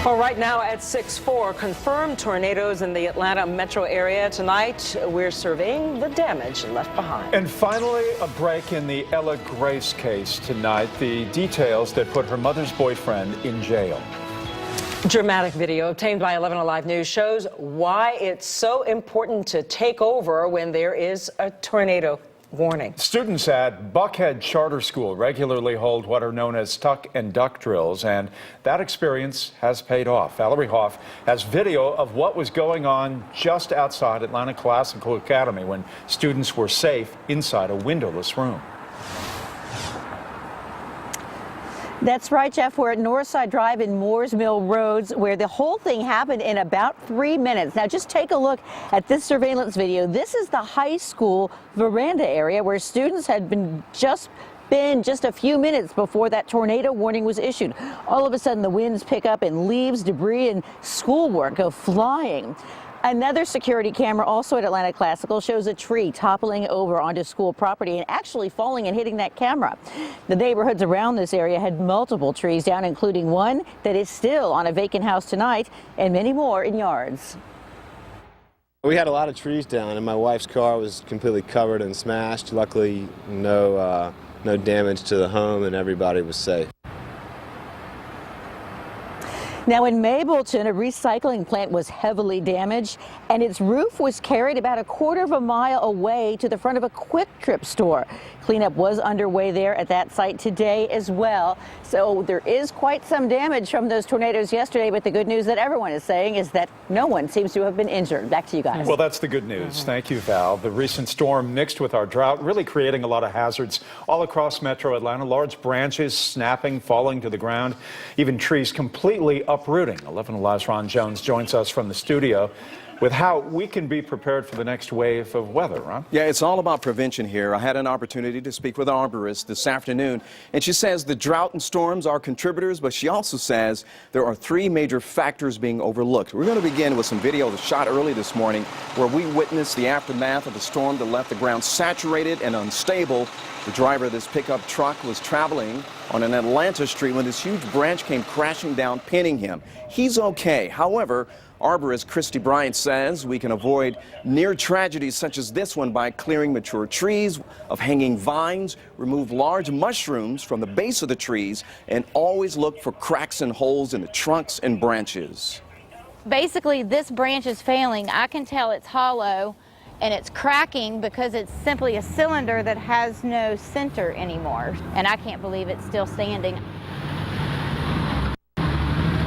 Well, right now at 6:04, confirmed tornadoes in the Atlanta metro area. Tonight, we're surveying the damage left behind. And finally, a break in the Ella Grace case tonight. The details that put her mother's boyfriend in jail. Dramatic video obtained by 11 Alive News shows why it's so important to take over when there is a tornado warning. Students at Buckhead Charter School regularly hold what are known as tuck and duck drills, and that experience has paid off. Valerie Hoff has video of what was going on just outside Atlanta Classical Academy when students were safe inside a windowless room. That's right, Jeff. We're at Northside Drive in Moores Mill Roads, where the whole thing happened in about 3 minutes. Now, just take a look at this surveillance video. This is the high school veranda area where students had been just a few minutes before that tornado warning was issued. All of a sudden, the winds pick up and leaves, debris, and schoolwork go flying. Another security camera also at Atlanta Classical shows a tree toppling over onto school property and actually falling and hitting that camera. The neighborhoods around this area had multiple trees down, including one that is still on a vacant house tonight, and many more in yards. We had a lot of trees down, and my wife's car was completely covered and smashed. Luckily, no damage to the home, and everybody was safe. Now in Mableton, a recycling plant was heavily damaged, and its roof was carried about a quarter of a mile away to the front of a Quick Trip store. Cleanup was underway there at that site today as well. So there is quite some damage from those tornadoes yesterday, but the good news that everyone is saying is that no one seems to have been injured. Back to you guys. Well, that's the good news. Thank you, Val. The recent storm mixed with our drought really creating a lot of hazards all across metro Atlanta. Large branches snapping, falling to the ground, even trees completely uprooting. 11 Alive's Ron Jones joins us from the studio with how we can be prepared for the next wave of weather, Ron. Yeah, it's all about prevention here. I had an opportunity to speak with an arborist this afternoon, and she says the drought and storms are contributors, but she also says there are three major factors being overlooked. We're going to begin with some video shot early this morning where we witnessed the aftermath of the storm that left the ground saturated and unstable. The driver of this pickup truck was traveling on an Atlanta street when this huge branch came crashing down, pinning him. He's okay. However, arborist Christy Bryant says we can avoid near tragedies such as this one by clearing mature trees of hanging vines, remove large mushrooms from the base of the trees, and always look for cracks and holes in the trunks and branches. Basically, this branch is failing. I can tell it's hollow and it's cracking because it's simply a cylinder that has no center anymore, and I can't believe it's still standing.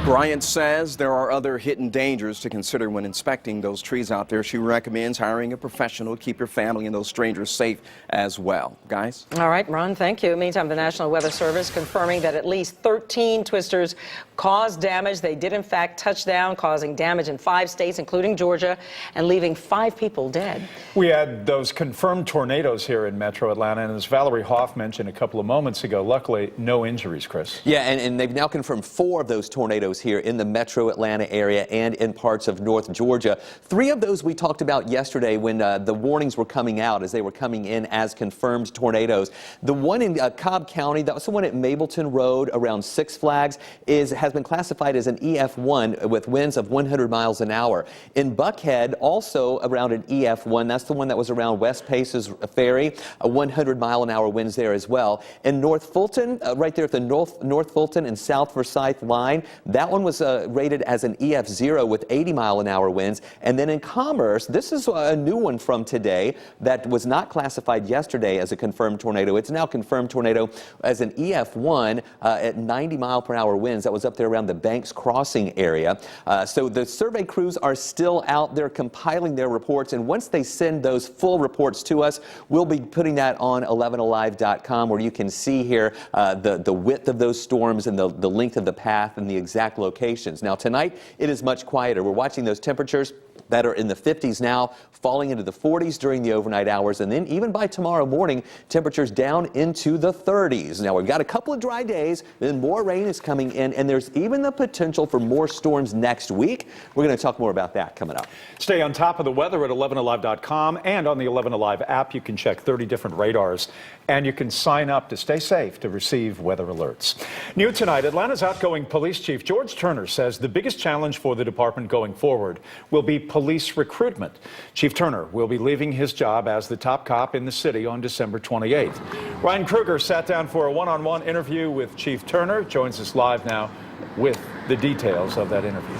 Bryant says there are other hidden dangers to consider when inspecting those trees out there. She recommends hiring a professional to keep your family and those strangers safe as well. Guys? All right, Ron, thank you. Meantime, the National Weather Service confirming that at least 13 twisters caused damage. They did, in fact, touch down, causing damage in 5 states, including Georgia, and leaving 5 people dead. We had those confirmed tornadoes here in metro Atlanta, and as Valerie Hoff mentioned a couple of moments ago, luckily no injuries, Chris. Yeah, and they've now confirmed 4 of those tornadoes here in the metro Atlanta area and in parts of North Georgia. 3 of those we talked about yesterday when the warnings were coming out as they were coming in as confirmed tornadoes. The one in Cobb County, that was the one at Mableton Road around Six Flags, has been classified as an EF1 with winds of 100 miles an hour. In Buckhead, also around an EF1, that's the one that was around West Paces Ferry, a 100-mile-an-hour winds there as well. In North Fulton, right there at the North Fulton and South Forsyth line, that one was rated as an EF0 with 80-mile-an-hour winds. And then in Commerce, this is a new one from today that was not classified yesterday as a confirmed tornado. It's now confirmed tornado as an EF1 at 90-mile-per-hour winds. That was up there around the Banks Crossing area. So the survey crews are still out there compiling their reports, and once they send those full reports to us, we'll be putting that on 11alive.com, where you can see here the width of those storms and the length of the path and the exact locations. Now tonight it is much quieter. We're watching those temperatures that are in the 50s now, falling into the 40s during the overnight hours, and then even by tomorrow morning, temperatures down into the 30s. Now, we've got a couple of dry days, then more rain is coming in, and there's even the potential for more storms next week. We're going to talk more about that coming up. Stay on top of the weather at 11alive.com, and on the 11 Alive app, you can check 30 different radars, and you can sign up to stay safe to receive weather alerts. New tonight, Atlanta's outgoing police chief George Turner says the biggest challenge for the department going forward will be police recruitment. Chief Turner will be leaving his job as the top cop in the city on December 28th. Ryan Kruger sat down for a one-on-one interview with Chief Turner, joins us live now with the details of that interview.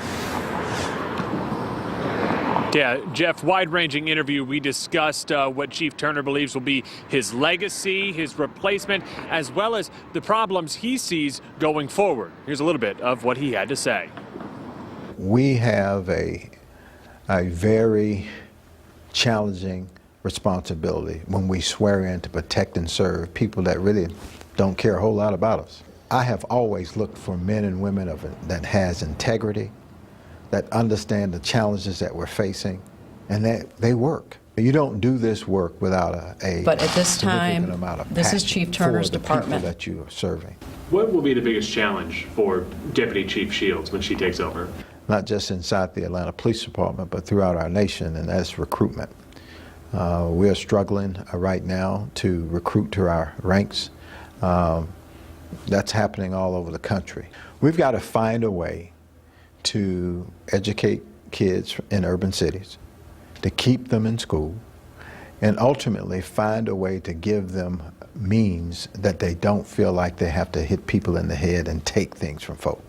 Yeah, Jeff, wide-ranging interview. We discussed what Chief Turner believes will be his legacy, his replacement, as well as the problems he sees going forward. Here's a little bit of what he had to say. We have a very challenging responsibility when we swear in to protect and serve people that really don't care a whole lot about us. I have always looked for men and women that has integrity, that understand the challenges that we're facing, and that they work. You don't do this work without a But at this time, amount of this is passion Chief Turner's for the department. people that you are serving. What will be the biggest challenge for Deputy Chief Shields when she takes over? Not just inside the Atlanta Police Department, but throughout our nation, and that's recruitment. We are struggling right now to recruit to our ranks. That's happening all over the country. We've got to find a way to educate kids in urban cities, to keep them in school, and ultimately find a way to give them means that they don't feel like they have to hit people in the head and take things from folk.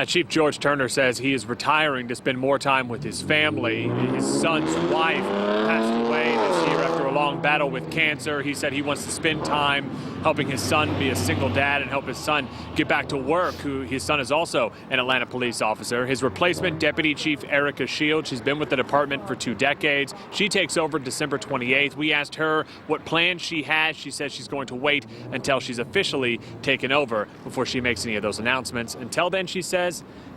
Chief George Turner says he is retiring to spend more time with his family. His son's wife passed away this year after a long battle with cancer. He said he wants to spend time helping his son be a single dad and help his son get back to work. His son is also an Atlanta police officer. His replacement, Deputy Chief Erica Shields, she's been with the department for 2 decades. She takes over December 28th. We asked her what plans she has. She says she's going to wait until she's officially taken over before she makes any of those announcements. Until then, she says,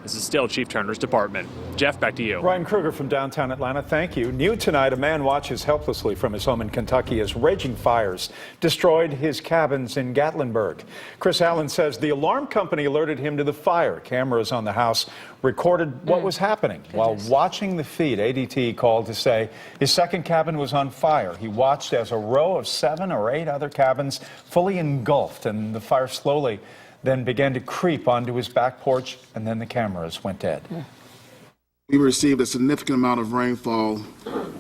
this is still Chief Turner's department. Jeff, back to you. Ryan Kruger from downtown Atlanta, thank you. New tonight, a man watches helplessly from his home in Kentucky as raging fires destroyed his cabins in Gatlinburg. Chris Allen says the alarm company alerted him to the fire. Cameras on the house recorded what was happening. While watching the feed, ADT called to say his second cabin was on fire. He watched as a row of 7 or 8 other cabins fully engulfed, and the fire slowly then began to creep onto his back porch, and then the cameras went dead. We received a significant amount of rainfall,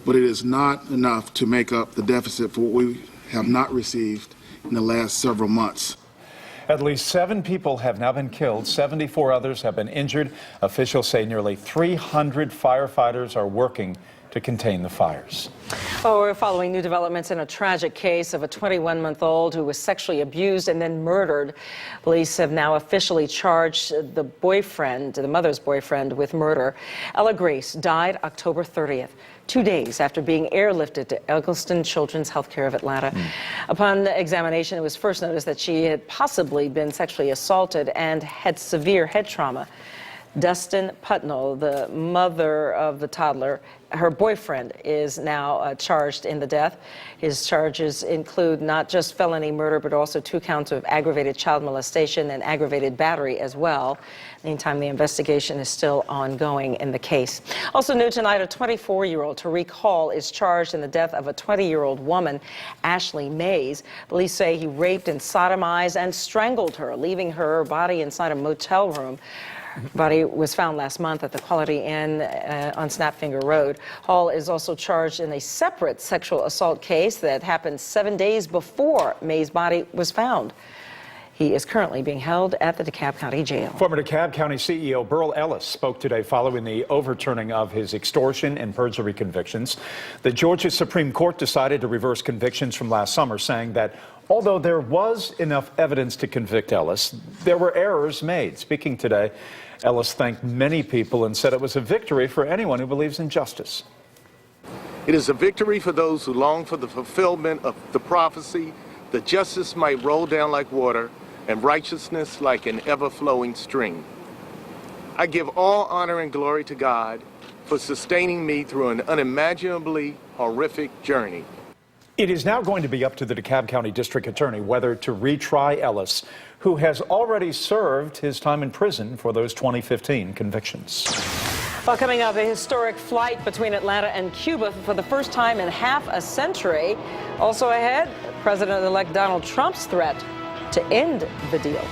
but it is not enough to make up the deficit for what we have not received in the last several months. At least 7 people have now been killed. 74 others have been injured. Officials say nearly 300 firefighters are working to contain the fires. Oh, we're following new developments in a tragic case of a 21-month-old who was sexually abused and then murdered. Police have now officially charged the mother's boyfriend, with murder. Ella Grace died October 30th, 2 days after being airlifted to Eggleston Children's Healthcare of Atlanta. Upon examination, it was first noticed that she had possibly been sexually assaulted and had severe head trauma. Dustin Putnell, the mother of the toddler, her boyfriend, is now charged in the death. His charges include not just felony murder, but also 2 counts of aggravated child molestation and aggravated battery as well. Meantime, the investigation is still ongoing in the case. Also new tonight, a 24-year-old, Tariq Hall, is charged in the death of a 20-year-old woman, Ashley Mays. Police say he raped and sodomized and strangled her, leaving her body inside a motel room. Body was found last month at the Quality Inn on Snapfinger Road. Hall is also charged in a separate sexual assault case that happened 7 days before May's body was found. He is currently being held at the DeKalb County Jail. Former DeKalb County CEO Burl Ellis spoke today following the overturning of his extortion and perjury convictions. The Georgia Supreme Court decided to reverse convictions from last summer, saying that although there was enough evidence to convict Ellis, there were errors made. Speaking today, Ellis thanked many people and said it was a victory for anyone who believes in justice. It is a victory for those who long for the fulfillment of the prophecy that justice might roll down like water and righteousness like an ever-flowing stream. I give all honor and glory to God for sustaining me through an unimaginably horrific journey. It is now going to be up to the DeKalb County District Attorney whether to retry Ellis, who has already served his time in prison for those 2015 convictions. Well, coming up, a historic flight between Atlanta and Cuba for the first time in half a century. Also ahead, President-elect Donald Trump's threat to end the deal.